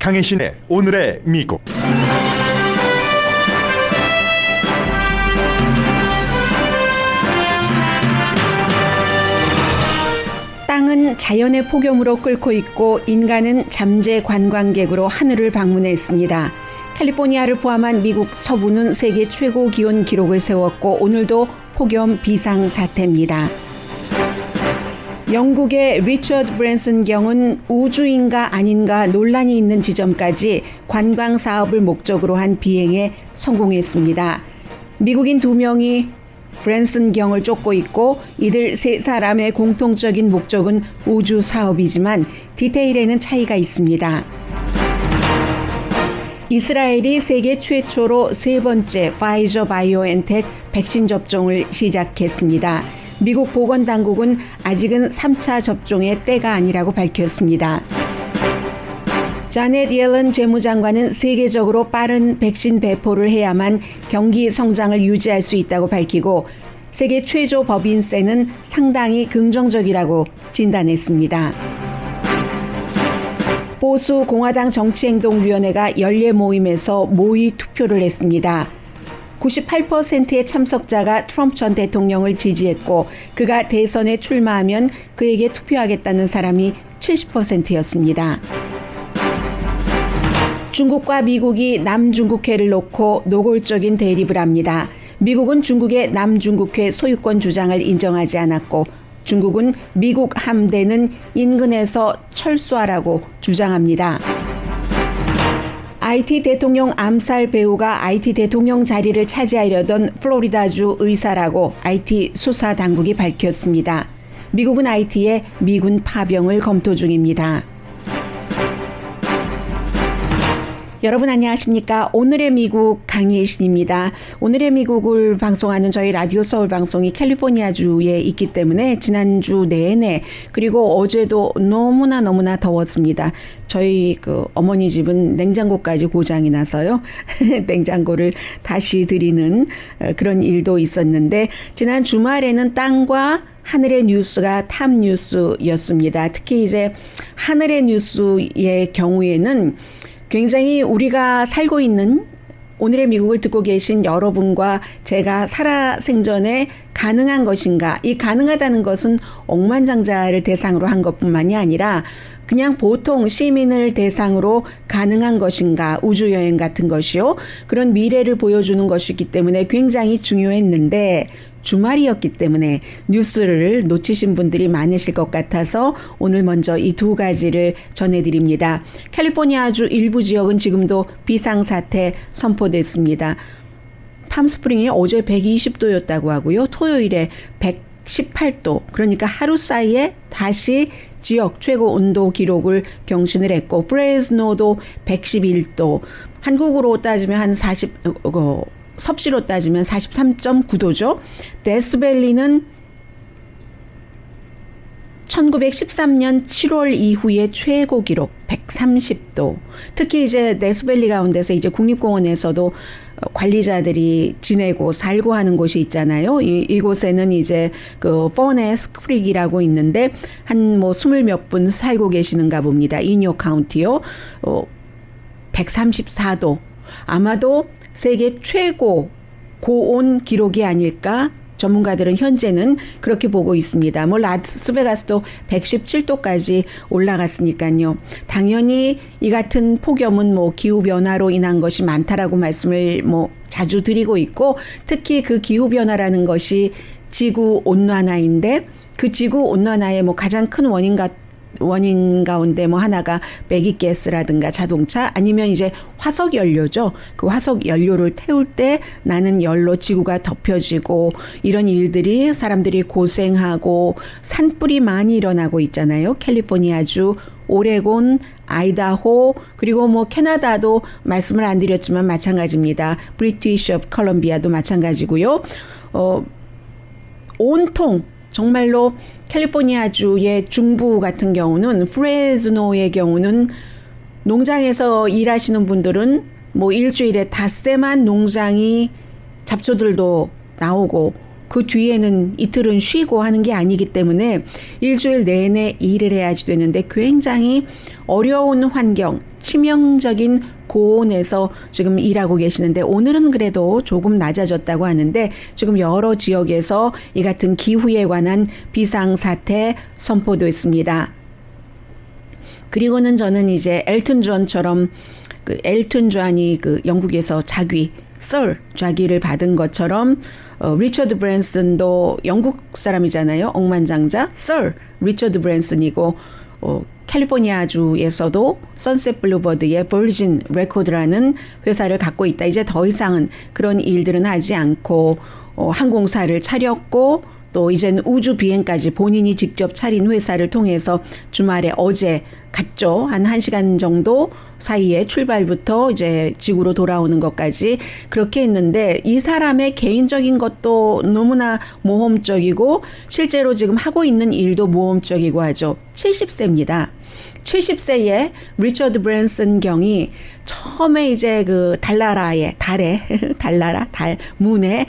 강혜신의 오늘의 미국. 땅은 자연의 폭염으로 끓고 있고 인간은 잠재 관광객으로 하늘을 방문했습니다. 캘리포니아를 포함한 미국 서부는 세계 최고 기온 기록을 세웠고 오늘도 폭염 비상사태입니다. 영국의 리처드 브랜슨 경은 우주인가 아닌가 논란이 있는 지점까지 관광 사업을 목적으로 한 비행에 성공했습니다. 미국인 2명이 브랜슨 경을 쫓고 있고 이들 3사람의 공통적인 목적은 우주 사업이지만 디테일에는 차이가 있습니다. 이스라엘이 세계 최초로 3번째 파이저 바이오엔텍 백신 접종을 시작했습니다. 미국 보건당국은 아직은 3차 접종의 때가 아니라고 밝혔습니다. 자넷 옐런 재무장관은 세계적으로 빠른 백신 배포를 해야만 경기 성장을 유지할 수 있다고 밝히고 세계 최저 법인세는 상당히 긍정적이라고 진단했습니다. 보수 공화당 정치행동위원회가 연례 모임에서 모의 투표를 했습니다. 98%의 참석자가 트럼프 전 대통령을 지지했고 그가 대선에 출마하면 그에게 투표하겠다는 사람이 70%였습니다. 중국과 미국이 남중국해를 놓고 노골적인 대립을 합니다. 미국은 중국의 남중국해 소유권 주장을 인정하지 않았고 중국은 미국 함대는 인근에서 철수하라고 주장합니다. IT 대통령 암살 배우가 IT 대통령 자리를 차지하려던 플로리다주 의사라고 IT 수사 당국이 밝혔습니다. 미국은 IT에 미군 파병을 검토 중입니다. 여러분 안녕하십니까? 오늘의 미국 강혜신입니다. 오늘의 미국을 방송하는 저희 라디오 서울 방송이 캘리포니아주에 있기 때문에 지난주 내내 그리고 어제도 너무나 더웠습니다. 저희 어머니 집은 냉장고까지 고장이 나서요. 냉장고를 다시 드리는 그런 일도 있었는데 지난 주말에는 땅과 하늘의 뉴스가 탑 뉴스였습니다. 특히 이제 하늘의 뉴스의 경우에는 굉장히 우리가 살고 있는 오늘의 미국을 듣고 계신 여러분과 제가 살아생전에 가능한 것인가, 이 가능하다는 것은 억만장자를 대상으로 한 것뿐만이 아니라 그냥 보통 시민을 대상으로 가능한 것인가, 우주여행 같은 것이요. 그런 미래를 보여주는 것이기 때문에 굉장히 중요했는데 주말이었기 때문에 뉴스를 놓치신 분들이 많으실 것 같아서 오늘 먼저 이 2가지를 전해드립니다. 캘리포니아주 일부 지역은 지금도 비상사태 선포됐습니다. 팜스프링이 어제 120도였다고 하고요. 토요일에 118도, 그러니까 하루 사이에 다시 지역 최고 온도 기록을 경신을 했고 프레스노도 111도, 한국으로 따지면 한 40... 섭씨로 따지면 43.9도죠. 데스밸리는 1913년 7월 이후의 최고 기록 130도. 특히 이제 데스밸리 가운데서 이제 국립공원에서도 관리자들이 지내고 살고 하는 곳이 있잖아요. 이곳에는 이제 퍼네스 크릭이라고 있는데 한 20몇 분 살고 계시는가 봅니다. 이뇨 카운티요. 134도. 아마도 세계 최고 고온 기록이 아닐까? 전문가들은 현재는 그렇게 보고 있습니다. 라스베가스도 117도까지 올라갔으니까요. 당연히 이 같은 폭염은 기후변화로 인한 것이 많다라고 말씀을 자주 드리고 있고 특히 그 기후변화라는 것이 지구온난화인데 그 지구온난화의 가장 큰 원인 가운데 하나가 배기가스라든가 자동차 아니면 이제 화석 연료죠. 그 화석 연료를 태울 때 나는 열로 지구가 덮여지고 이런 일들이 사람들이 고생하고 산불이 많이 일어나고 있잖아요. 캘리포니아주, 오레곤, 아이다호 그리고 캐나다도 말씀을 안 드렸지만 마찬가지입니다. 브리티시 오브 컬럼비아도 마찬가지고요. 온통 정말로 캘리포니아주의 중부 같은 경우는 프레스노의 경우는 농장에서 일하시는 분들은 일주일에 닷새만 농장이 잡초들도 나오고 그 뒤에는 이틀은 쉬고 하는 게 아니기 때문에 일주일 내내 일을 해야지 되는데 굉장히 어려운 환경, 치명적인 고온에서 지금 일하고 계시는데 오늘은 그래도 조금 낮아졌다고 하는데 지금 여러 지역에서 이 같은 기후에 관한 비상사태 선포됐습니다. 그리고는 저는 이제 엘튼 존처럼 그 엘튼 존이 그 영국에서 자귀 자귀를 받은 것처럼 리처드 브랜슨도 영국 사람이잖아요. 억만장자 리처드 브랜슨이고 캘리포니아주에서도 선셋 블루버드의 버진 레코드라는 회사를 갖고 있다. 이제 더 이상은 그런 일들은 하지 않고 항공사를 차렸고 또 이제는 우주 비행까지 본인이 직접 차린 회사를 통해서 주말에 어제 갔죠. 한 1시간 정도 사이에 출발부터 이제 지구로 돌아오는 것까지 그렇게 했는데 이 사람의 개인적인 것도 너무나 모험적이고 실제로 지금 하고 있는 일도 모험적이고 하죠. 70세입니다. 70세의 리처드 브랜슨 경이 처음에 이제 그 달나라의 달에 달 문에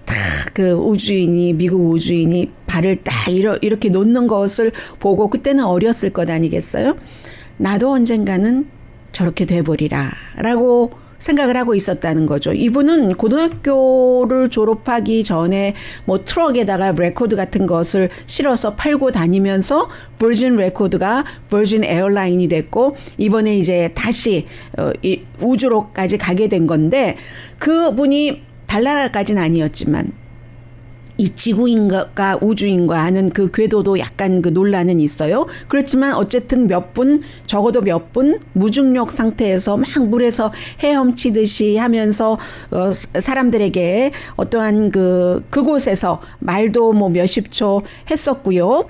딱 그 우주인이 미국 우주인이 발을 딱 이렇게 놓는 것을 보고 그때는 어렸을 것 아니겠어요? 나도 언젠가는 저렇게 돼버리라 라고 생각을 하고 있었다는 거죠. 이분은 고등학교를 졸업하기 전에 뭐 트럭에다가 레코드 같은 것을 실어서 팔고 다니면서 버진 레코드가 버진 에어라인이 됐고 이번에 이제 다시 우주로까지 가게 된 건데 그분이 달나라까지는 아니었지만 이 지구인가 우주인가 하는 그 궤도도 약간 그 논란은 있어요. 그렇지만 어쨌든 적어도 몇 분 무중력 상태에서 막 물에서 헤엄치듯이 하면서 사람들에게 어떠한 그곳에서 말도 뭐 몇십 초 했었고요.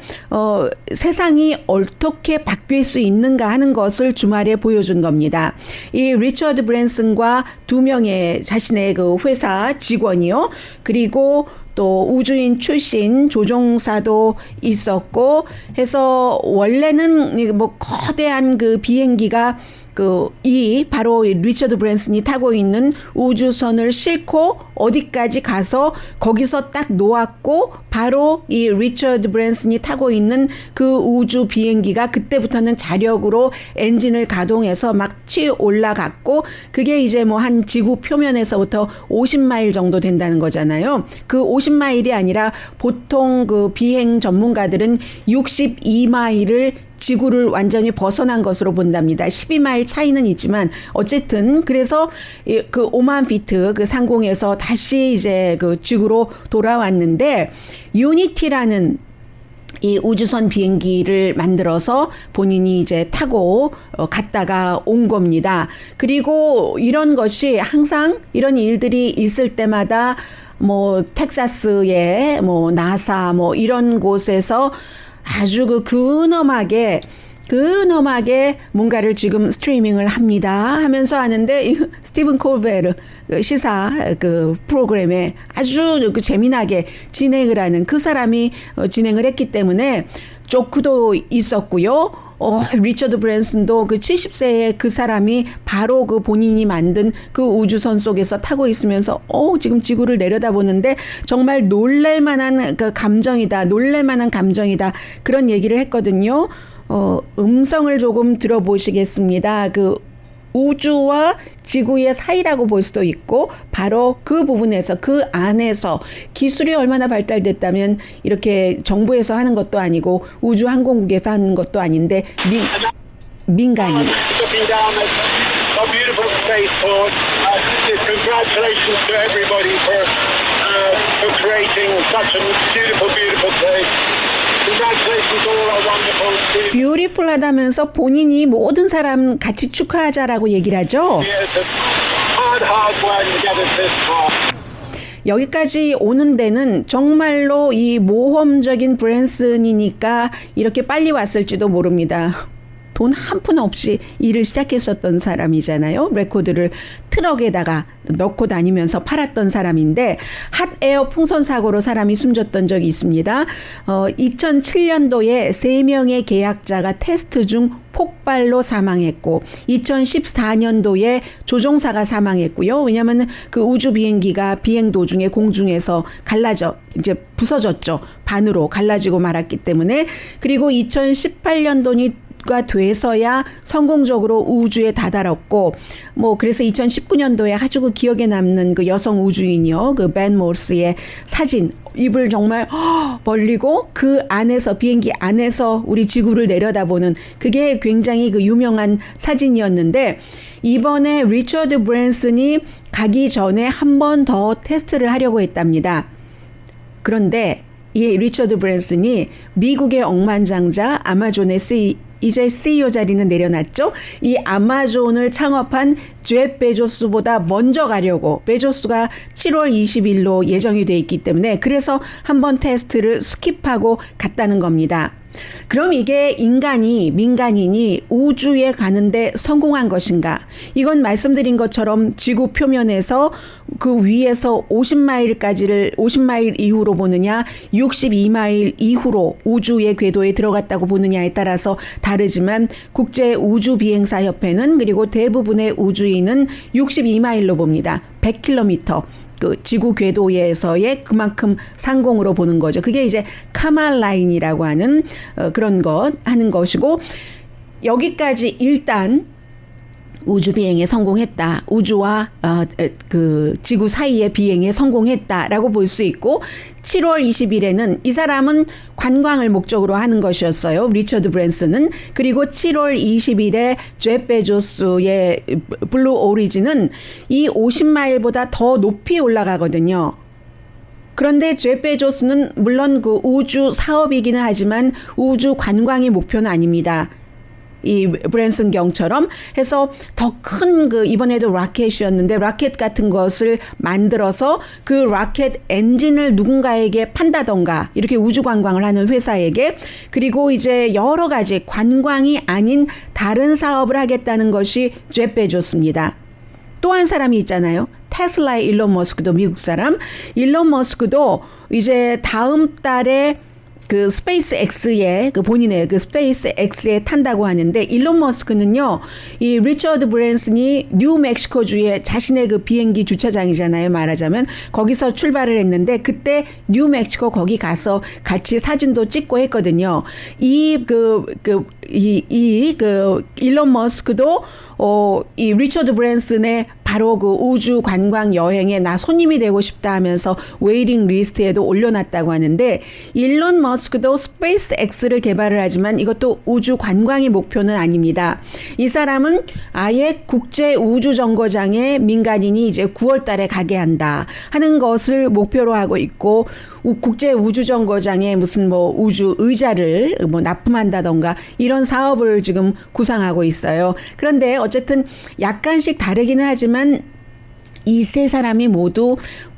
세상이 어떻게 바뀔 수 있는가 하는 것을 주말에 보여준 겁니다. 이 리처드 브랜슨과 2명의 자신의 그 회사 직원이요. 그리고 또 우주인 출신 조종사도 있었고 해서 원래는 뭐 거대한 그 비행기가 바로 리처드 브랜슨이 타고 있는 우주선을 싣고 어디까지 가서 거기서 딱 놓았고 바로 이 리처드 브랜슨이 타고 있는 그 우주 비행기가 그때부터는 자력으로 엔진을 가동해서 막 올라갔고 그게 이제 뭐 한 지구 표면에서부터 50마일 정도 된다는 거잖아요. 그 50마일이 아니라 보통 그 비행 전문가들은 62마일을 지구를 완전히 벗어난 것으로 본답니다. 12마일 차이는 있지만 어쨌든 그래서 그 5만 피트 그 상공에서 다시 이제 그 지구로 돌아왔는데 유니티라는 이 우주선 비행기를 만들어서 본인이 이제 타고 갔다가 온 겁니다. 그리고 이런 것이 항상 이런 일들이 있을 때마다 뭐 텍사스의 뭐 나사 뭐 이런 곳에서 아주 근엄하게 뭔가를 지금 스트리밍을 합니다 하면서 하는데 스티븐 콜베르 시사 그 프로그램에 아주 재미나게 진행을 하는 그 사람이 진행을 했기 때문에 조크도 있었고요. 리처드 브랜슨도 그 70세의 그 사람이 바로 그 본인이 만든 그 우주선 속에서 타고 있으면서 지금 지구를 내려다보는데 정말 놀랄만한 감정이다. 그런 얘기를 했거든요. 음성을 조금 들어보시겠습니다. 그 우주와 지구의 사이라고 볼 수도 있고 바로 그 부분에서 그 안에서 기술이 얼마나 발달됐다면 이렇게 정부에서 하는 것도 아니고 우주항공국에서 하는 것도 아닌데 민간이 뷰티풀하다면서 본인이 모든 사람 같이 축하하자라고 얘기를 하죠. 여기까지 오는 데는 정말로 이 모험적인 브랜슨이니까 이렇게 빨리 왔을지도 모릅니다. 돈 한 푼 없이 일을 시작했었던 사람이잖아요. 레코드를 트럭에다가 넣고 다니면서 팔았던 사람인데 핫에어 풍선 사고로 사람이 숨졌던 적이 있습니다. 2007년도에 3명의 계약자가 테스트 중 폭발로 사망했고 2014년도에 조종사가 사망했고요. 왜냐하면 그 우주 비행기가 비행 도중에 공중에서 이제 부서졌죠. 반으로 갈라지고 말았기 때문에. 그리고 2018년도가 돼서야 성공적으로 우주에 다다랐고 그래서 2019년도에 아주 그 기억에 남는 그 여성 우주인이요. 그 벤 모스의 사진, 입을 정말 벌리고 그 안에서 비행기 안에서 우리 지구를 내려다보는 그게 굉장히 그 유명한 사진이었는데 이번에 리처드 브랜슨이 가기 전에 한 번 더 테스트를 하려고 했답니다. 그런데 이 리처드 브랜슨이 미국의 억만장자 아마존의 이제 CEO 자리는 내려놨죠. 이 아마존을 창업한 제프 베조스보다 먼저 가려고 베조스가 7월 20일로 예정이 돼 있기 때문에 그래서 한번 테스트를 스킵하고 갔다는 겁니다. 그럼 이게 민간인이 우주에 가는데 성공한 것인가? 이건 말씀드린 것처럼 지구 표면에서 그 위에서 50마일 이후로 보느냐, 62마일 이후로 우주의 궤도에 들어갔다고 보느냐에 따라서 다르지만 국제우주비행사협회는 그리고 대부분의 우주인은 62마일로 봅니다. 100km. 그 지구 궤도에서의 그만큼 상공으로 보는 거죠. 그게 이제 카말 라인이라고 하는 그런 것 하는 것이고 여기까지 일단 우주 비행에 성공했다. 우주와 그 지구 사이의 비행에 성공했다라고 볼 수 있고 7월 20일에는 이 사람은 관광을 목적으로 하는 것이었어요. 리처드 브랜슨은. 그리고 7월 20일에 제프 베조스의 블루 오리진은 이 50마일보다 더 높이 올라가거든요. 그런데 제프 베조스는 물론 그 우주 사업이기는 하지만 우주 관광이 목표는 아닙니다. 이 브랜슨 경처럼 해서 더 큰 그 이번에도 라켓이었는데 라켓 같은 것을 만들어서 그 라켓 엔진을 누군가에게 판다던가 이렇게 우주 관광을 하는 회사에게 그리고 이제 여러 가지 관광이 아닌 다른 사업을 하겠다는 것이 제프 베조스입니다. 또 한 사람이 있잖아요. 테슬라의 일론 머스크도 미국 사람. 일론 머스크도 이제 다음 달에 그 스페이스 X에 그 본인의 그 스페이스 X에 탄다고 하는데 일론 머스크는요. 이 리처드 브랜슨이 뉴멕시코주의 자신의 그 비행기 주차장이잖아요. 말하자면 거기서 출발을 했는데 그때 뉴멕시코 거기 가서 같이 사진도 찍고 했거든요. 이 일론 머스크도 이 리처드 브랜슨의 바로 그 우주 관광 여행에 나 손님이 되고 싶다 하면서 웨이팅 리스트에도 올려놨다고 하는데 일론 머스크도 스페이스 X를 개발을 하지만 이것도 우주 관광이 목표는 아닙니다. 이 사람은 아예 국제 우주 정거장에 민간인이 이제 9월 달에 가게 한다 하는 것을 목표로 하고 있고 국제 우주 정거장에 무슨 우주 의자를 납품한다던가 이런 사업을 지금 구상하고 있어요. 그런데 어쨌든 약간씩 다르기는 하지만 이 세 사람이 모두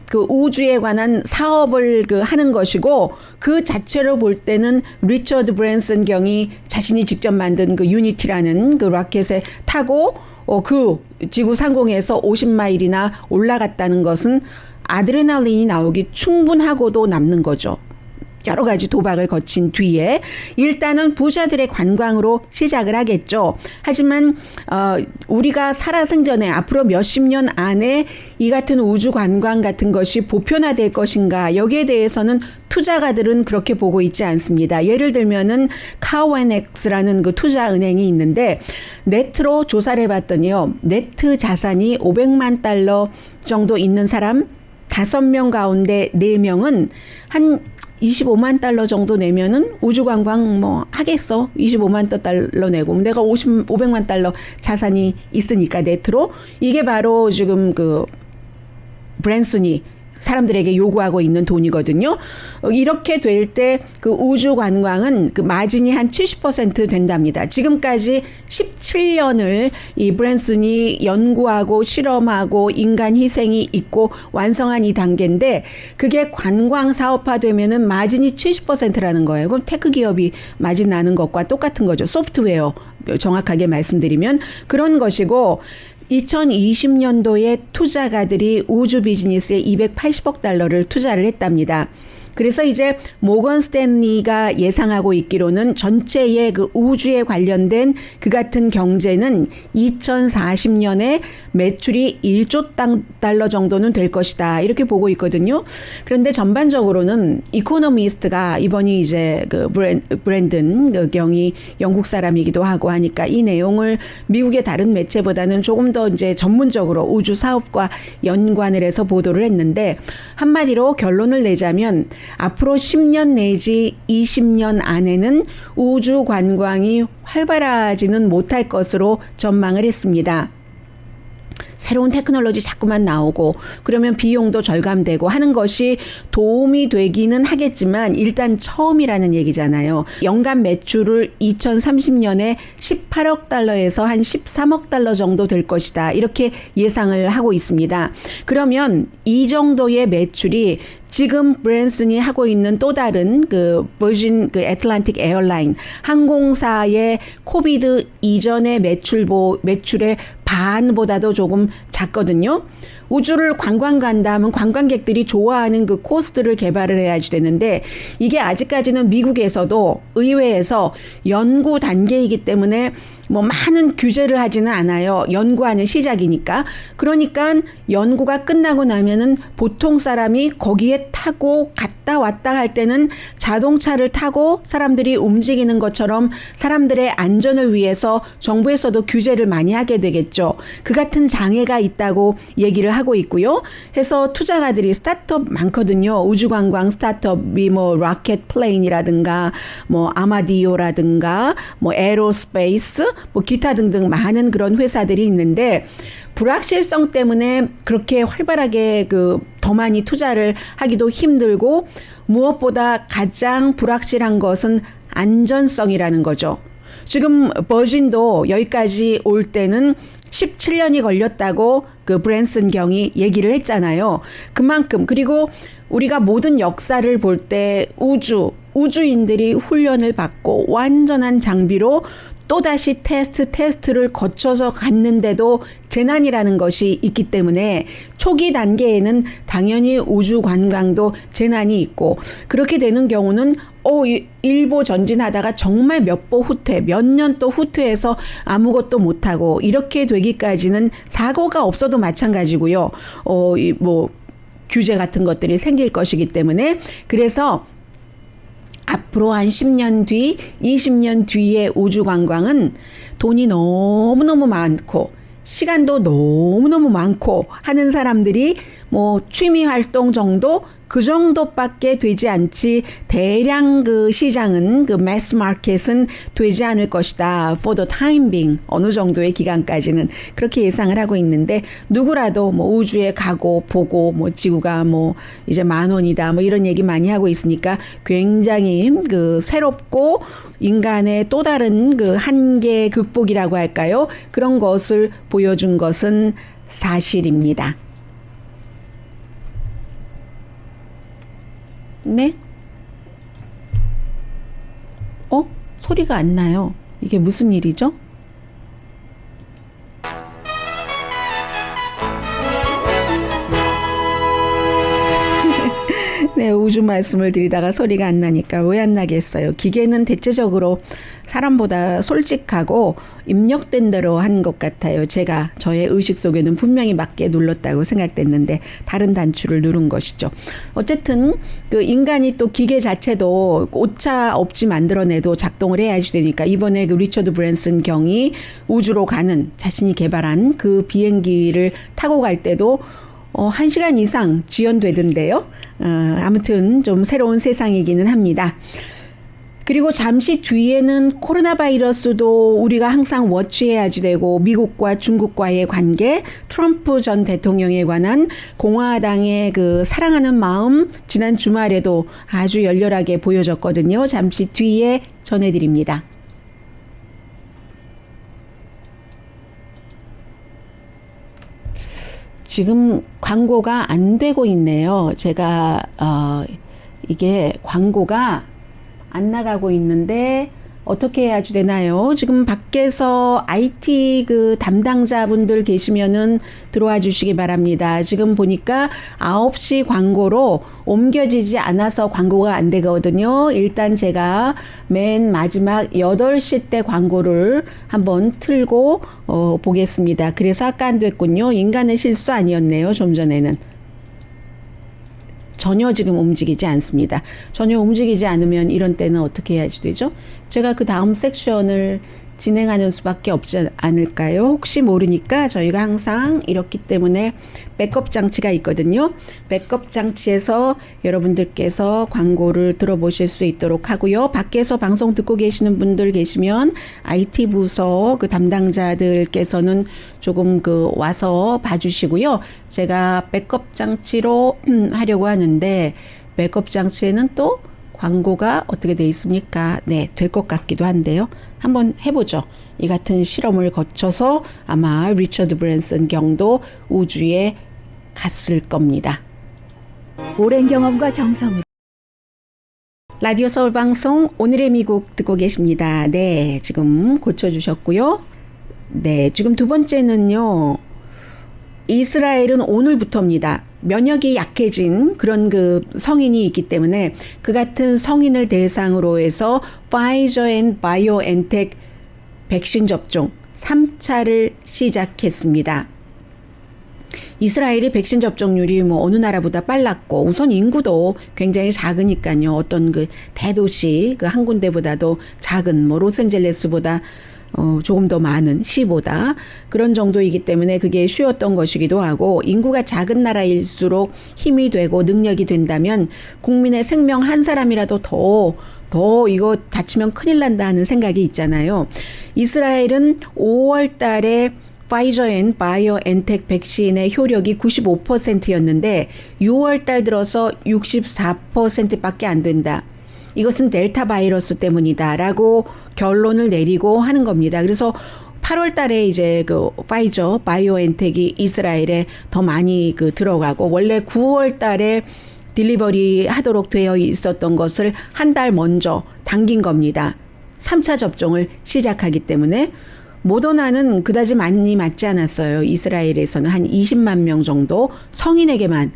그 우주에 관한 사업을 하는 것이고 그 자체로 볼 때는 리처드 브랜슨 경이 자신이 직접 만든 그 유니티라는 그 라켓에 타고 그 지구 상공에서 50마일이나 올라갔다는 것은 아드레날린이 나오기 충분하고도 남는 거죠. 여러 가지 도박을 거친 뒤에 일단은 부자들의 관광으로 시작을 하겠죠. 하지만 우리가 살아생전에 앞으로 몇십 년 안에 이 같은 우주 관광 같은 것이 보편화될 것인가 여기에 대해서는 투자가들은 그렇게 보고 있지 않습니다. 예를 들면은 카우앤엑스라는 그 투자은행이 있는데 네트로 조사를 해봤더니요. 네트 자산이 500만 달러 정도 있는 사람 5명 가운데 4명은 한 25만 달러 정도 내면은 우주 관광 하겠어. 25만 달러 내고 내가 500만 달러 자산이 있으니까 네트로 이게 바로 지금 그 브랜슨이 사람들에게 요구하고 있는 돈이거든요. 이렇게 될 때 그 우주 관광은 그 마진이 한 70% 된답니다. 지금까지 17년을 이 브랜슨이 연구하고 실험하고 인간 희생이 있고 완성한 이 단계인데 그게 관광 사업화되면은 마진이 70%라는 거예요. 그럼 테크 기업이 마진 나는 것과 똑같은 거죠. 소프트웨어 정확하게 말씀드리면 그런 것이고 2020년도에 투자가들이 우주 비즈니스에 280억 달러를 투자를 했답니다. 그래서 이제 모건 스탠리가 예상하고 있기로는 전체의 그 우주에 관련된 그 같은 경제는 2040년에 매출이 1조 달러 정도는 될 것이다. 이렇게 보고 있거든요. 그런데 전반적으로는 이코노미스트가 이번이 이제 그 브랜든 그 경이 영국 사람이기도 하고 하니까 이 내용을 미국의 다른 매체보다는 조금 더 이제 전문적으로 우주 사업과 연관을 해서 보도를 했는데 한마디로 결론을 내자면 앞으로 10년 내지 20년 안에는 우주 관광이 활발하지는 못할 것으로 전망을 했습니다. 새로운 테크놀로지 자꾸만 나오고 그러면 비용도 절감되고 하는 것이 도움이 되기는 하겠지만 일단 처음이라는 얘기잖아요. 연간 매출을 2030년에 18억 달러에서 한 13억 달러 정도 될 것이다. 이렇게 예상을 하고 있습니다. 그러면 이 정도의 매출이 지금 브랜슨이 하고 있는 또 다른 그 버진 그 애틀란틱 에어라인 항공사의 코비드 이전의 매출의 반보다도 조금 작거든요. 우주를 관광 간다 하면 관광객들이 좋아하는 그 코스들을 개발을 해야지 되는데 이게 아직까지는 미국에서도 의회에서 연구 단계이기 때문에 뭐 많은 규제를 하지는 않아요. 연구하는 시작이니까. 그러니까 연구가 끝나고 나면은 보통 사람이 거기에 타고 갔다 왔다 할 때는 자동차를 타고 사람들이 움직이는 것처럼 사람들의 안전을 위해서 정부에서도 규제를 많이 하게 되겠죠. 그 같은 장애가 있다고 얘기를 하고 있고요. 해서 투자가들이 스타트업 많거든요. 우주관광 스타트업이 뭐 로켓 플레인이라든가 뭐 아마디오라든가 뭐 에어로스페이스 뭐 기타 등등 많은 그런 회사들이 있는데 불확실성 때문에 그렇게 활발하게 더 많이 투자를 하기도 힘들고 무엇보다 가장 불확실한 것은 안전성이라는 거죠. 지금 버진도 여기까지 올 때는 17년이 걸렸다고 그 브랜슨 경이 얘기를 했잖아요. 그만큼 그리고 우리가 모든 역사를 볼 때 우주인들이 훈련을 받고 완전한 장비로 또다시 테스트를 거쳐서 갔는데도 재난이라는 것이 있기 때문에 초기 단계에는 당연히 우주 관광도 재난이 있고 그렇게 되는 경우는 일보 전진하다가 정말 몇 년 또 후퇴해서 아무것도 못하고 이렇게 되기까지는 사고가 없어도 마찬가지고요. 뭐 규제 같은 것들이 생길 것이기 때문에 그래서 앞으로 한 10년 뒤, 20년 뒤의 우주 관광은 돈이 너무너무 많고 시간도 너무너무 많고 하는 사람들이 뭐 취미 활동 정도 그 정도밖에 되지 않지 대량 그 시장은 그 매스 마켓은 되지 않을 것이다. For the time being 어느 정도의 기간까지는 그렇게 예상을 하고 있는데 누구라도 뭐 우주에 가고 보고 뭐 지구가 뭐 이제 10,000원이다 뭐 이런 얘기 많이 하고 있으니까 굉장히 그 새롭고 인간의 또 다른 그 한계 극복이라고 할까요? 그런 것을 보여준 것은 사실입니다. 네? 소리가 안 나요. 이게 무슨 일이죠? 네, 우주 말씀을 드리다가 소리가 안 나니까 왜 안 나겠어요. 기계는 대체적으로 사람보다 솔직하고 입력된 대로 한 것 같아요. 제가 저의 의식 속에는 분명히 맞게 눌렀다고 생각됐는데 다른 단추를 누른 것이죠. 어쨌든 그 인간이 또 기계 자체도 오차 없이 만들어내도 작동을 해야지 되니까 이번에 그 리처드 브랜슨 경이 우주로 가는 자신이 개발한 그 비행기를 타고 갈 때도 1시간 이상 지연되던데요. 아무튼 좀 새로운 세상이기는 합니다. 그리고 잠시 뒤에는 코로나 바이러스도 우리가 항상 워치해야지 되고 미국과 중국과의 관계, 트럼프 전 대통령에 관한 공화당의 그 사랑하는 마음 지난 주말에도 아주 열렬하게 보여졌거든요. 잠시 뒤에 전해드립니다. 지금 광고가 안 되고 있네요. 제가 이게 광고가 안 나가고 있는데 어떻게 해야지 되나요? 지금 밖에서 IT 그 담당자분들 계시면은 들어와 주시기 바랍니다. 지금 보니까 9시 광고로 옮겨지지 않아서 광고가 안 되거든요. 일단 제가 맨 마지막 8시 때 광고를 한번 틀고 보겠습니다. 그래서 아까 안 됐군요. 인간의 실수 아니었네요. 좀 전에는. 전혀 지금 움직이지 않습니다. 전혀 움직이지 않으면 이런 때는 어떻게 해야지 되죠? 제가 그 다음 섹션을 진행하는 수밖에 없지 않을까요? 혹시 모르니까 저희가 항상 이렇기 때문에 백업 장치가 있거든요. 백업 장치에서 여러분들께서 광고를 들어보실 수 있도록 하고요. 밖에서 방송 듣고 계시는 분들 계시면 IT 부서 그 담당자들께서는 조금 그 와서 봐주시고요. 제가 백업 장치로 하려고 하는데 백업 장치에는 또 광고가 어떻게 돼 있습니까? 네, 될 것 같기도 한데요. 한번 해보죠. 이 같은 실험을 거쳐서 아마 리처드 브랜슨 경도 우주에 갔을 겁니다. 오랜 경험과 정성을 라디오 서울 방송 오늘의 미국 듣고 계십니다. 네, 지금 고쳐주셨고요. 네, 지금 두 번째는요. 이스라엘은 오늘부터입니다. 면역이 약해진 그런 그 성인이 있기 때문에 그 같은 성인을 대상으로 해서 파이저 앤 바이오엔텍 백신 접종 3차를 시작했습니다. 이스라엘이 백신 접종률이 뭐 어느 나라보다 빨랐고 우선 인구도 굉장히 작으니까요. 어떤 그 대도시 그 한 군데보다도 작은 뭐 로스앤젤레스보다 조금 더 많은 시보다 그런 정도이기 때문에 그게 쉬웠던 것이기도 하고 인구가 작은 나라일수록 힘이 되고 능력이 된다면 국민의 생명 한 사람이라도 더 이거 다치면 큰일 난다 하는 생각이 있잖아요. 이스라엘은 5월 달에 파이저 앤 바이오엔텍 백신의 효력이 95%였는데 6월 달 들어서 64%밖에 안 된다. 이것은 델타 바이러스 때문이다라고 결론을 내리고 하는 겁니다. 그래서 8월 달에 이제 그 파이저 바이오엔텍이 이스라엘에 더 많이 그 들어가고 원래 9월 달에 딜리버리 하도록 되어 있었던 것을 한 달 먼저 당긴 겁니다. 3차 접종을 시작하기 때문에 모더나는 그다지 많이 맞지 않았어요. 이스라엘에서는 한 20만 명 정도 성인에게만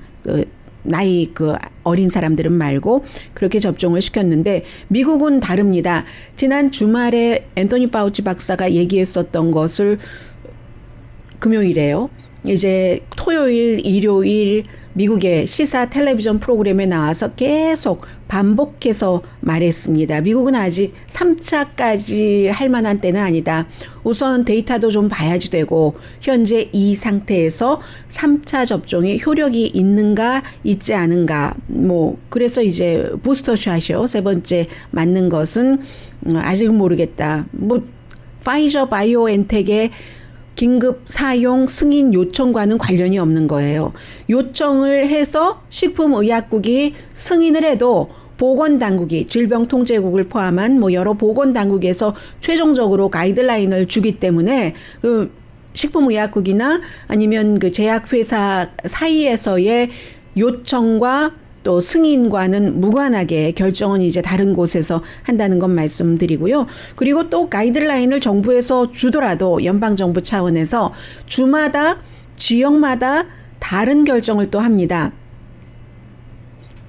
나이 그 어린 사람들은 말고 그렇게 접종을 시켰는데 미국은 다릅니다. 지난 주말에 앤토니 파우치 박사가 얘기했었던 것을 금요일에요. 이제 토요일, 일요일 미국의 시사 텔레비전 프로그램에 나와서 계속 반복해서 말했습니다. 미국은 아직 3차까지 할 만한 때는 아니다. 우선 데이터도 좀 봐야지 되고 현재 이 상태에서 3차 접종이 효력이 있는가 있지 않은가 뭐 그래서 이제 부스터샷이요. 세 번째 맞는 것은 아직은 모르겠다. 뭐 파이저 바이오엔텍의 긴급 사용 승인 요청과는 관련이 없는 거예요. 요청을 해서 식품의약국이 승인을 해도 보건당국이 질병통제국을 포함한 뭐 여러 보건당국에서 최종적으로 가이드라인을 주기 때문에 그 식품의약국이나 아니면 그 제약회사 사이에서의 요청과 또 승인과는 무관하게 결정은 이제 다른 곳에서 한다는 건 말씀드리고요. 그리고 또 가이드라인을 정부에서 주더라도 연방정부 차원에서 주마다 지역마다 다른 결정을 또 합니다.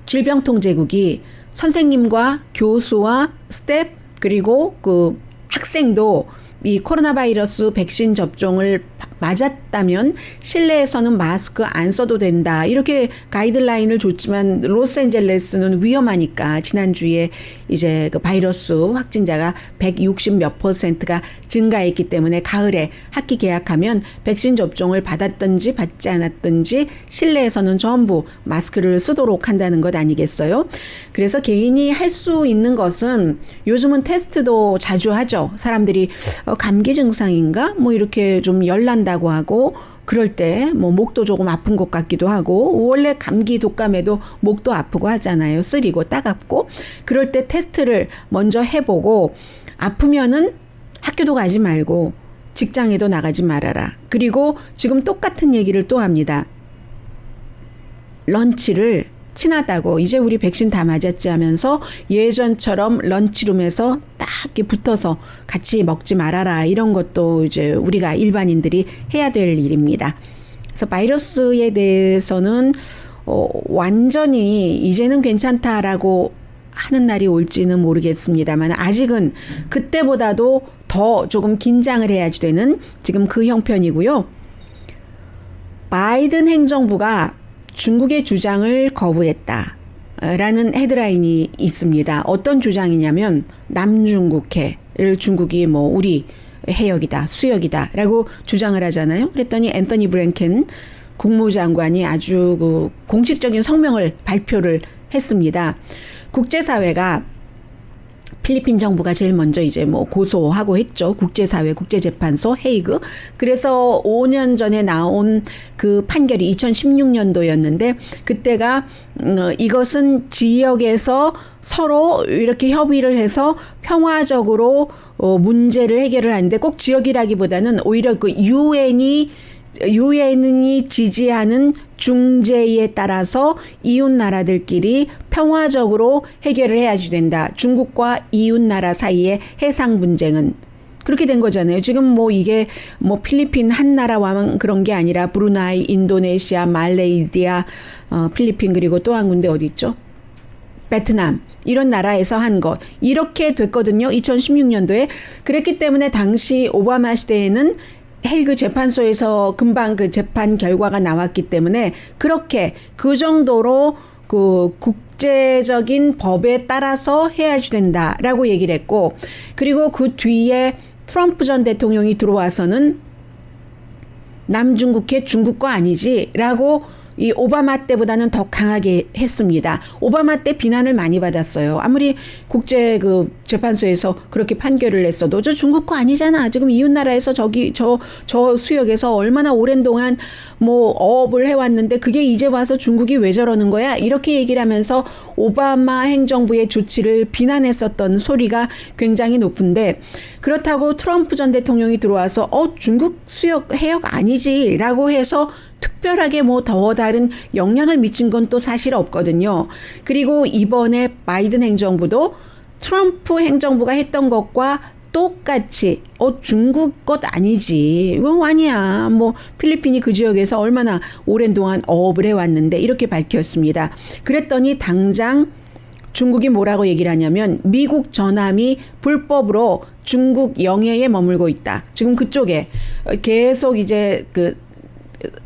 질병통제국이 선생님과 교수와 스텝 그리고 그 학생도 이 코로나 바이러스 백신 접종을 맞았다면 실내에서는 마스크 안 써도 된다. 이렇게 가이드라인을 줬지만 로스앤젤레스는 위험하니까 지난주에 이제 그 바이러스 확진자가 160 몇 %가 증가했기 때문에 가을에 학기 개학하면 백신 접종을 받았든지 받지 않았든지 실내에서는 전부 마스크를 쓰도록 한다는 것 아니겠어요? 그래서 개인이 할 수 있는 것은 요즘은 테스트도 자주 하죠. 사람들이 감기 증상인가? 뭐 이렇게 좀 열난다고 하고 그럴 때 뭐 목도 조금 아픈 것 같기도 하고 원래 감기 독감에도 목도 아프고 하잖아요. 쓰리고 따갑고 그럴 때 테스트를 먼저 해보고 아프면은 학교도 가지 말고 직장에도 나가지 말아라. 그리고 지금 똑같은 얘기를 또 합니다. 런치를 친하다고 이제 우리 백신 다 맞았지 하면서 예전처럼 런치룸에서 딱 이렇게 붙어서 같이 먹지 말아라. 이런 것도 이제 우리가 일반인들이 해야 될 일입니다. 그래서 바이러스에 대해서는 완전히 이제는 괜찮다라고 하는 날이 올지는 모르겠습니다만 아직은 그때보다도 더 조금 긴장을 해야지 되는 지금 그 형편이고요. 바이든 행정부가 중국의 주장을 거부했다. 라는 헤드라인이 있습니다. 어떤 주장이냐면 남중국해를 중국이 뭐 우리 해역이다, 수역이다 라고 주장을 하잖아요. 그랬더니 앤서니 블랭켄 국무장관이 아주 그 공식적인 성명을 발표를 했습니다. 국제사회가 필리핀 정부가 제일 먼저 이제 뭐 고소하고 했죠. 국제사회, 국제재판소, 헤이그. 그래서 5년 전에 나온 그 판결이 2016년도였는데 그때가 이것은 지역에서 서로 이렇게 협의를 해서 평화적으로 문제를 해결을 하는데 꼭 지역이라기보다는 오히려 그 유엔이 지지하는 중재에 따라서 이웃 나라들끼리 평화적으로 해결을 해야지 된다. 중국과 이웃 나라 사이의 해상 분쟁은 그렇게 된 거잖아요. 지금 뭐 이게 뭐 필리핀 한 나라와만 그런 게 아니라 브루나이, 인도네시아, 말레이시아, 필리핀 그리고 또 한 군데 어디 있죠? 베트남 이런 나라에서 한 것 이렇게 됐거든요. 2016년도에 그랬기 때문에 당시 오바마 시대에는 헤이그 재판소에서 금방 그 재판 결과가 나왔기 때문에 그렇게 그 정도로 그 국제적인 법에 따라서 해야지 된다라고 얘기를 했고 그리고 그 뒤에 트럼프 전 대통령이 들어와서는 남중국해 중국 거 아니지라고 이 오바마 때보다는 더 강하게 했습니다. 오바마 때 비난을 많이 받았어요. 아무리 국제 그 재판소에서 그렇게 판결을 냈어도 저 중국 거 아니잖아. 지금 이웃 나라에서 저기 저 수역에서 얼마나 오랜 동안 뭐 어업을 해왔는데 그게 이제 와서 중국이 왜 저러는 거야? 이렇게 얘기를 하면서 오바마 행정부의 조치를 비난했었던 소리가 굉장히 높은데 그렇다고 트럼프 전 대통령이 들어와서 중국 수역 해역 아니지라고 해서 특별하게 뭐 더 다른 영향을 미친 건 또 사실 없거든요. 그리고 이번에 바이든 행정부도 트럼프 행정부가 했던 것과 똑같이 중국 것 아니지. 이건 아니야. 뭐 필리핀이 그 지역에서 얼마나 오랜 동안 어업을 해왔는데 이렇게 밝혔습니다. 그랬더니 당장 중국이 뭐라고 얘기를 하냐면 미국 전함이 불법으로 중국 영해에 머물고 있다. 지금 그쪽에 계속 이제 그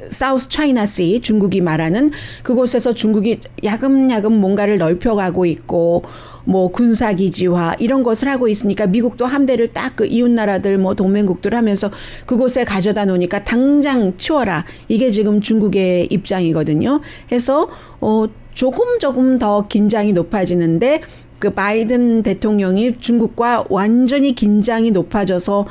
사우스 차이나시 중국이 말하는 그곳에서 중국이 야금야금 뭔가를 넓혀가고 있고 뭐 군사기지화 이런 것을 하고 있으니까 미국도 함대를 딱 그 이웃 나라들 뭐 동맹국들 하면서 그곳에 가져다 놓으니까 당장 치워라. 이게 지금 중국의 입장이거든요. 해서 조금 더 긴장이 높아지는데 그 바이든 대통령이 중국과 완전히 긴장이 높아져서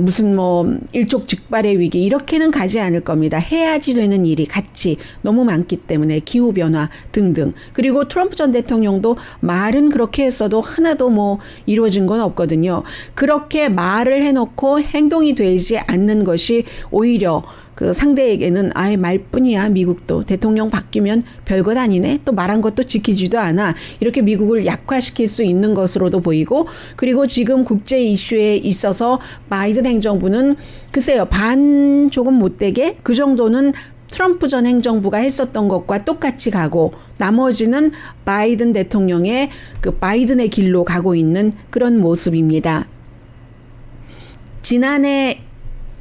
무슨 뭐 일촉즉발의 위기 이렇게는 가지 않을 겁니다. 해야지 되는 일이 같이 너무 많기 때문에 기후변화 등등. 그리고 트럼프 전 대통령도 말은 그렇게 했어도 하나도 뭐 이루어진 건 없거든요. 그렇게 말을 해놓고 행동이 되지 않는 것이 오히려 그 상대에게는 아예 말뿐이야. 미국도 대통령 바뀌면 별것 아니네. 또 말한 것도 지키지도 않아. 이렇게 미국을 약화시킬 수 있는 것으로도 보이고 그리고 지금 국제 이슈에 있어서 바이든 행정부는 글쎄요. 반 조금 못되게 그 정도는 트럼프 전 행정부가 했었던 것과 똑같이 가고 나머지는 바이든 대통령의 그 바이든의 길로 가고 있는 그런 모습입니다. 지난해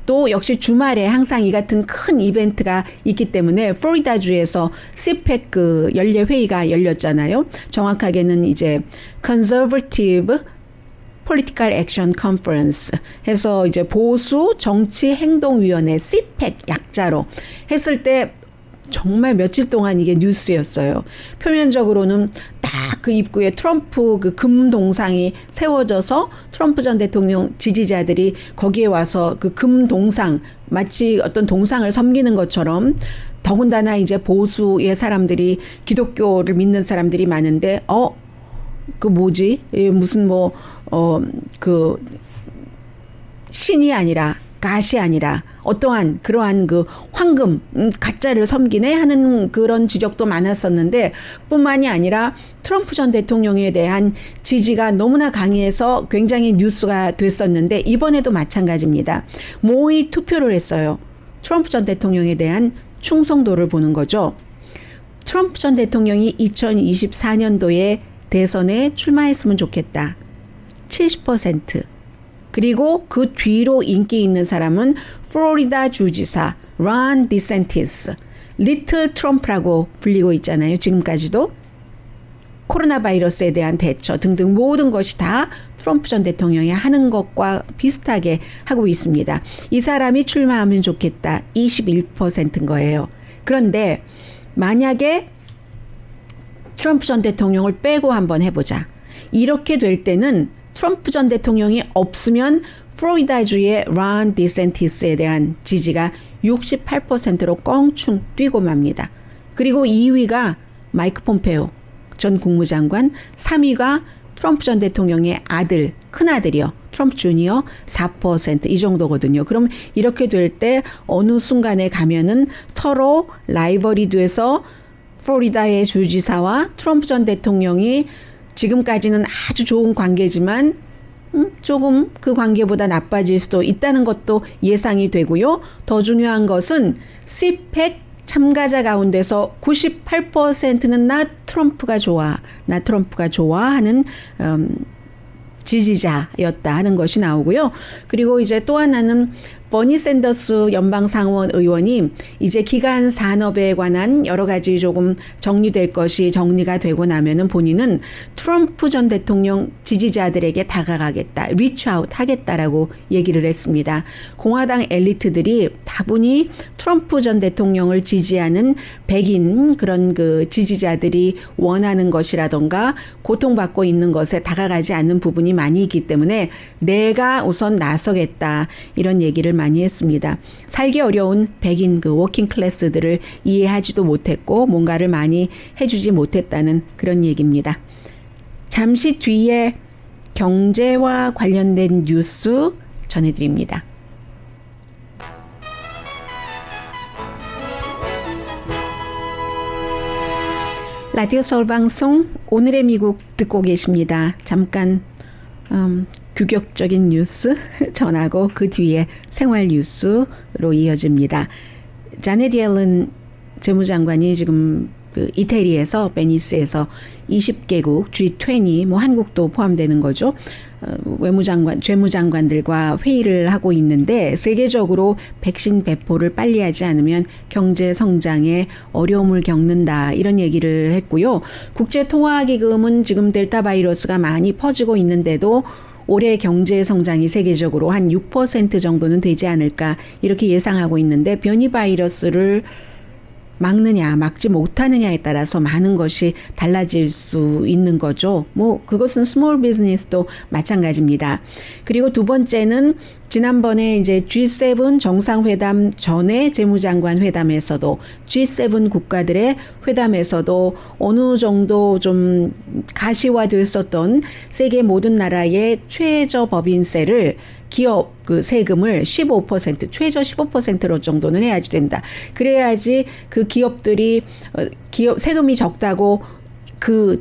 또 역시 주말에 항상 이 같은 큰 이벤트가 있기 때문에 플로리다주에서 CPEC 그 연례 회의가 열렸잖아요. 정확하게는 이제 Conservative Political Action Conference 해서 이제 보수 정치 행동위원회 CPAC 약자로 했을 때 정말 며칠 동안 이게 뉴스였어요. 표면적으로는 딱 그 입구에 트럼프 그 금 동상이 세워져서 트럼프 전 대통령 지지자들이 거기에 와서 그 금 동상 마치 어떤 동상을 섬기는 것처럼 더군다나 이제 보수의 사람들이 기독교를 믿는 사람들이 많은데 그 뭐지? 무슨 그 신이 아니라 갓이 아니라 어떠한 그러한 그 황금 가짜를 섬기네 하는 그런 지적도 많았었는데 뿐만이 아니라 트럼프 전 대통령에 대한 지지가 너무나 강해서 굉장히 뉴스가 됐었는데 이번에도 마찬가지입니다. 모의 투표를 했어요. 트럼프 전 대통령에 대한 충성도를 보는 거죠. 트럼프 전 대통령이 2024년도에 대선에 출마했으면 좋겠다. 70%. 그리고 그 뒤로 인기 있는 사람은 플로리다 주지사 론 디센티스, 리틀 트럼프라고 불리고 있잖아요. 지금까지도. 코로나 바이러스에 대한 대처 등등 모든 것이 다 트럼프 전 대통령이 하는 것과 비슷하게 하고 있습니다. 이 사람이 출마하면 좋겠다. 21%인 거예요. 그런데 만약에 트럼프 전 대통령을 빼고 한번 해보자. 이렇게 될 때는 트럼프 전 대통령이 없으면 플로리다주의 론 디센티스에 대한 지지가 68%로 껑충 뛰고 맙니다. 그리고 2위가 마이크 폼페오 전 국무장관, 3위가 트럼프 전 대통령의 아들, 큰아들이요. 트럼프 주니어 4% 이 정도거든요. 그럼 이렇게 될 때 어느 순간에 가면은 서로 라이벌이 돼서 플로리다의 주지사와 트럼프 전 대통령이 지금까지는 아주 좋은 관계지만 조금 그 관계보다 나빠질 수도 있다는 것도 예상이 되고요. 더 중요한 것은 CPAC 참가자 가운데서 98%는 나 트럼프가 좋아 하는 지지자였다 하는 것이 나오고요. 그리고 이제 또 하나는 버니 샌더스 연방상원 의원이 이제 기간 산업에 관한 여러 가지 조금 정리될 것이 정리가 되고 나면은 본인은 트럼프 전 대통령 지지자들에게 다가가겠다, 리치아웃 하겠다라고 얘기를 했습니다. 공화당 엘리트들이 다분히 트럼프 전 대통령을 지지하는 백인 그런 그 지지자들이 원하는 것이라던가 고통받고 있는 것에 다가가지 않는 부분이 많이 있기 때문에 내가 우선 나서겠다 이런 얘기를 많이 했습니다. 살기 어려운 백인 그 워킹 클래스들을 이해하지도 못했고 뭔가를 많이 해주지 못했다는 그런 얘기입니다. 잠시 뒤에 경제와 관련된 뉴스 전해드립니다. 라디오 서울 방송 오늘의 미국 듣고 계십니다. 잠깐 규격적인 뉴스 전하고 그 뒤에 생활 뉴스로 이어집니다. 자넷 옐런 재무장관이 지금 그 이태리에서 베니스에서 20개국 G20 뭐 한국도 포함되는 거죠. 재무장관들과 회의를 하고 있는데 세계적으로 백신 배포를 빨리 하지 않으면 경제 성장에 어려움을 겪는다 이런 얘기를 했고요. 국제통화기금은 지금 델타 바이러스가 많이 퍼지고 있는데도 올해 경제 성장이 세계적으로 한 6% 정도는 되지 않을까 이렇게 예상하고 있는데 변이 바이러스를 막느냐 막지 못하느냐에 따라서 많은 것이 달라질 수 있는 거죠. 뭐 그것은 스몰 비즈니스도 마찬가지입니다. 그리고 두 번째는 지난번에 이제 G7 정상회담 전에 재무장관 회담에서도 G7 국가들의 회담에서도 어느 정도 좀 가시화됐었던 세계 모든 나라의 최저 법인세를 기업 그 세금을 15% 최저 15%로 정도는 해야지 된다. 그래야지 그 기업들이 기업 세금이 적다고 그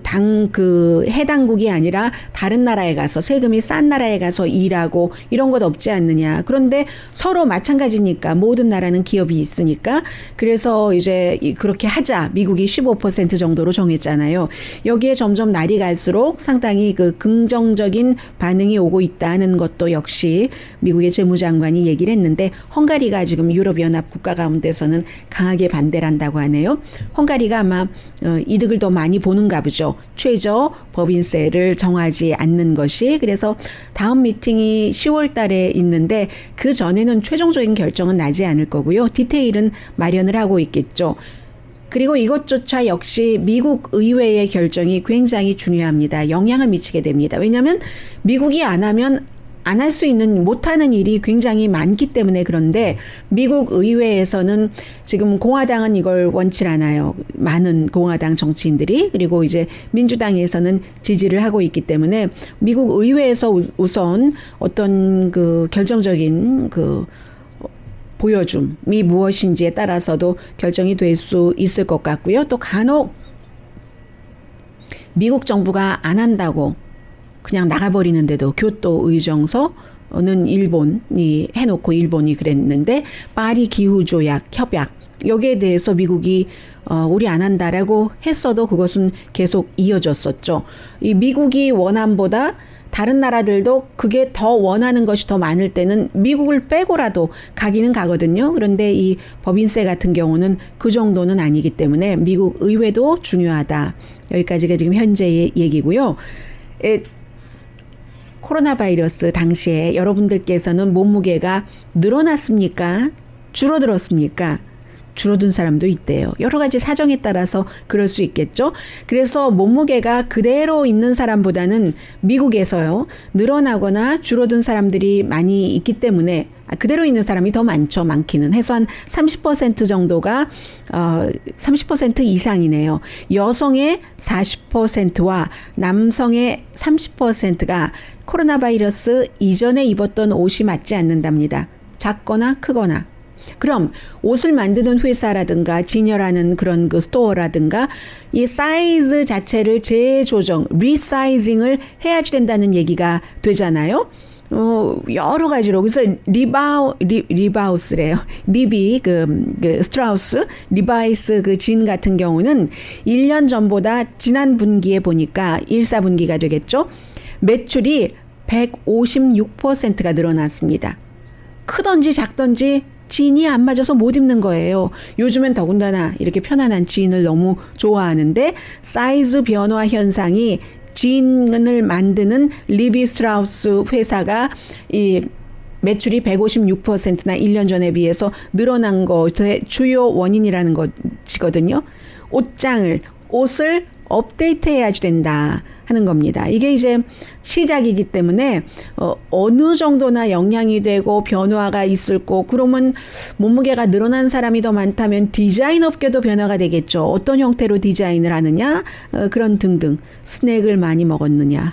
해당국이 아니라 다른 나라에 가서 세금이 싼 나라에 가서 일하고 이런 것 없지 않느냐. 그런데 서로 마찬가지니까 모든 나라는 기업이 있으니까 그래서 이제 그렇게 하자. 미국이 15% 정도로 정했잖아요. 여기에 점점 날이 갈수록 상당히 그 긍정적인 반응이 오고 있다는 것도 역시 미국의 재무장관이 얘기를 했는데 헝가리가 지금 유럽연합 국가 가운데서는 강하게 반대를 한다고 하네요. 헝가리가 아마 이득을 더 많이 보는 없는가 보죠. 최저 법인세를 정하지 않는 것이. 그래서 다음 미팅이 10월 달에 있는데 그 전에는 최종적인 결정은 나지 않을 거고요. 디테일은 마련을 하고 있겠죠. 그리고 이것조차 역시 미국 의회의 결정이 굉장히 중요합니다. 영향을 미치게 됩니다. 왜냐하면 미국이 안 하면 안 할 수 있는 못하는 일이 굉장히 많기 때문에. 그런데 미국 의회에서는 지금 공화당은 이걸 원치 않아요. 많은 공화당 정치인들이. 그리고 이제 민주당에서는 지지를 하고 있기 때문에 미국 의회에서 우선 어떤 그 결정적인 그 보여줌이 무엇인지에 따라서도 결정이 될 수 있을 것 같고요. 또 간혹 미국 정부가 안 한다고 그냥 나가버리는데도 교토 의정서는 일본이 해놓고 일본이 그랬는데 파리 기후조약 협약 여기에 대해서 미국이 우리 안 한다라고 했어도 그것은 계속 이어졌었죠. 이 미국이 원함보다 다른 나라들도 그게 더 원하는 것이 더 많을 때는 미국을 빼고라도 가기는 가거든요. 그런데 이 법인세 같은 경우는 그 정도는 아니기 때문에 미국 의회도 중요하다. 여기까지가 지금 현재의 얘기고요. 코로나 바이러스 당시에 여러분들께서는 몸무게가 늘어났습니까? 줄어들었습니까? 줄어든 사람도 있대요. 여러 가지 사정에 따라서 그럴 수 있겠죠. 그래서 몸무게가 그대로 있는 사람보다는 미국에서요. 늘어나거나 줄어든 사람들이 많이 있기 때문에 그대로 있는 사람이 더 많죠. 많기는 해서 한 30% 정도가 30% 이상이네요. 여성의 40%와 남성의 30%가 코로나 바이러스 이전에 입었던 옷이 맞지 않는답니다. 작거나 크거나. 그럼 옷을 만드는 회사라든가 진열하는 그런 그 스토어라든가 이 사이즈 자체를 재조정, 리사이징을 해야지 된다는 얘기가 되잖아요. 여러 가지로. 그래서 리바우스래요. 리비, 스트라우스, 리바이스 그 진 같은 경우는 1년 전보다 지난 분기에 보니까 1사분기가 되겠죠. 매출이 156%가 늘어났습니다. 크던지 작던지 진이 안 맞아서 못 입는 거예요. 요즘엔 더군다나 이렇게 편안한 진을 너무 좋아하는데 사이즈 변화 현상이 진을 만드는 리비 스트라우스 회사가 이 매출이 156%나 1년 전에 비해서 늘어난 것의 주요 원인이라는 것이거든요. 옷을 업데이트해야지 된다 하는 겁니다. 이게 이제 시작이기 때문에 어느 정도나 영향이 되고 변화가 있을 거. 그러면 몸무게가 늘어난 사람이 더 많다면 디자인 업계도 변화가 되겠죠. 어떤 형태로 디자인을 하느냐, 그런 등등. 스낵을 많이 먹었느냐,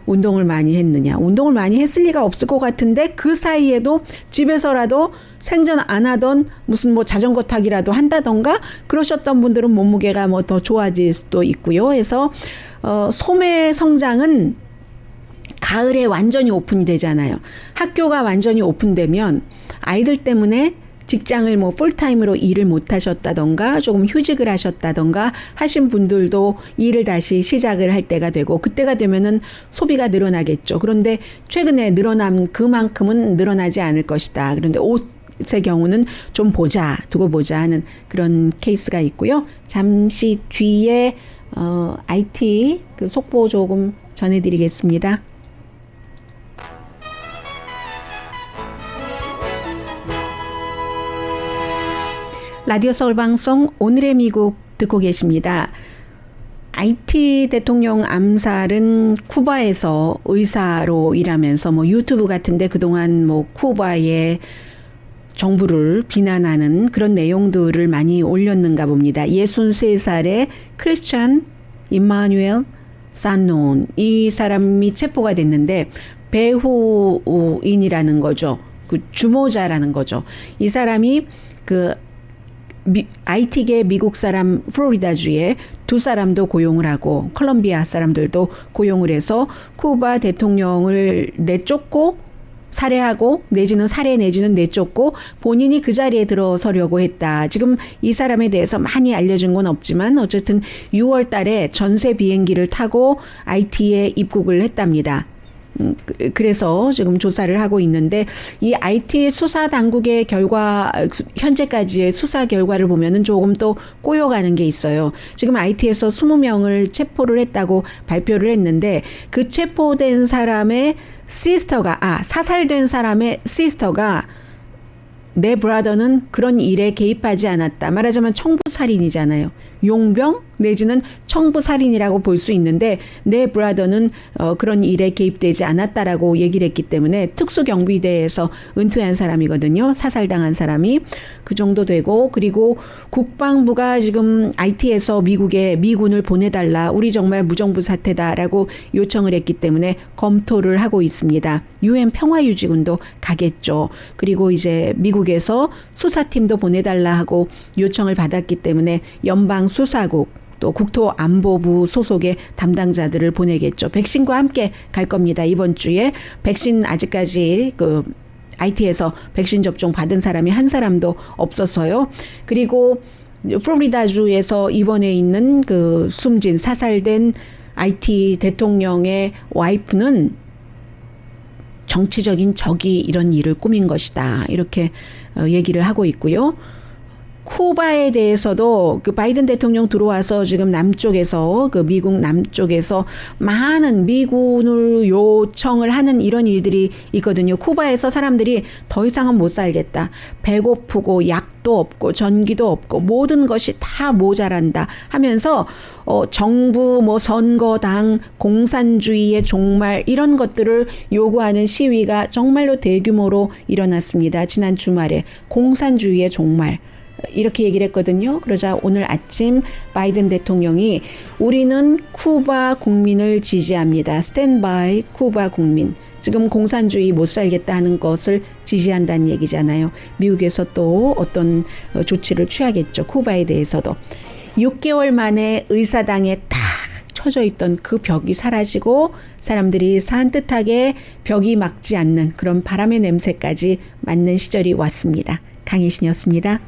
운동을 많이 했느냐. 운동을 많이 했을 리가 없을 것 같은데 그 사이에도 집에서라도 생전 안 하던 무슨 뭐 자전거 타기라도 한다던가 그러셨던 분들은 몸무게가 뭐 더 좋아질 수도 있고요. 해서 소매 성장은 가을에 완전히 오픈이 되잖아요. 학교가 완전히 오픈되면 아이들 때문에 직장을 뭐 풀타임으로 일을 못 하셨다던가 조금 휴직을 하셨다던가 하신 분들도 일을 다시 시작을 할 때가 되고 그때가 되면은 소비가 늘어나겠죠. 그런데 최근에 늘어난 그만큼은 늘어나지 않을 것이다. 그런데 옷의 경우는 좀 두고 보자 하는 그런 케이스가 있고요. 잠시 뒤에 IT 그 속보 조금 전해드리겠습니다. 라디오 서울 방송 오늘의 미국 듣고 계십니다. IT 대통령 암살은 쿠바에서 의사로 일하면서 뭐 유튜브 같은데 그동안 뭐 쿠바의 정부를 비난하는 그런 내용들을 많이 올렸는가 봅니다. 63살의 크리스찬 임마누엘 산논 이 사람이 체포가 됐는데 배후인이라는 거죠. 그 주모자라는 거죠. 이 사람이 그 IT계 미국 사람 플로리다주에 두 사람도 고용을 하고 콜롬비아 사람들도 고용을 해서 쿠바 대통령을 내쫓고 살해하고 살해 내지는 내쫓고 본인이 그 자리에 들어서려고 했다. 지금 이 사람에 대해서 많이 알려진 건 없지만 어쨌든 6월 달에 전세 비행기를 타고 IT에 입국을 했답니다. 그래서 지금 조사를 하고 있는데 이 IT 수사 당국의 결과 현재까지의 수사 결과를 보면은 조금 또 꼬여가는 게 있어요. 지금 IT에서 20명을 체포를 했다고 발표를 했는데 그 체포된 사람의 사살된 사람의 시스터가 내 브라더는 그런 일에 개입하지 않았다. 말하자면 청부살인이잖아요. 용병 내지는 청부살인이라고 볼 수 있는데 내 브라더는 그런 일에 개입되지 않았다라고 얘기를 했기 때문에 특수경비대에서 은퇴한 사람이거든요. 사살당한 사람이 그 정도 되고 그리고 국방부가 지금 IT에서 미국에 미군을 보내달라. 우리 정말 무정부 사태다라고 요청을 했기 때문에 검토를 하고 있습니다. UN 평화유지군도 가겠죠. 그리고 이제 미국에서 수사팀도 보내달라 하고 요청을 받았기 때문에 연방수사국 또 국토안보부 소속의 담당자들을 보내겠죠. 백신과 함께 갈 겁니다. 이번 주에 백신 아직까지 IT에서 백신 접종 받은 사람이 한 사람도 없었어요. 그리고 플로리다주에서 입원해 있는 그 숨진 사살된 IT 대통령의 와이프는 정치적인 적이 이런 일을 꾸민 것이다. 이렇게 얘기를 하고 있고요. 쿠바에 대해서도 그 바이든 대통령 들어와서 지금 남쪽에서 그 미국 남쪽에서 많은 미군을 요청을 하는 이런 일들이 있거든요. 쿠바에서 사람들이 더 이상은 못 살겠다. 배고프고 약도 없고 전기도 없고 모든 것이 다 모자란다 하면서 정부 선거당 공산주의의 종말 이런 것들을 요구하는 시위가 정말로 대규모로 일어났습니다. 지난 주말에 공산주의의 종말 이렇게 얘기를 했거든요. 그러자 오늘 아침 바이든 대통령이 우리는 쿠바 국민을 지지합니다. 스탠바이 쿠바 국민. 지금 공산주의 못 살겠다 하는 것을 지지한다는 얘기잖아요. 미국에서 또 어떤 조치를 취하겠죠. 쿠바에 대해서도. 6개월 만에 의사당에 딱 쳐져 있던 그 벽이 사라지고 사람들이 산뜻하게 벽이 막지 않는 그런 바람의 냄새까지 맡는 시절이 왔습니다. 강혜신이었습니다.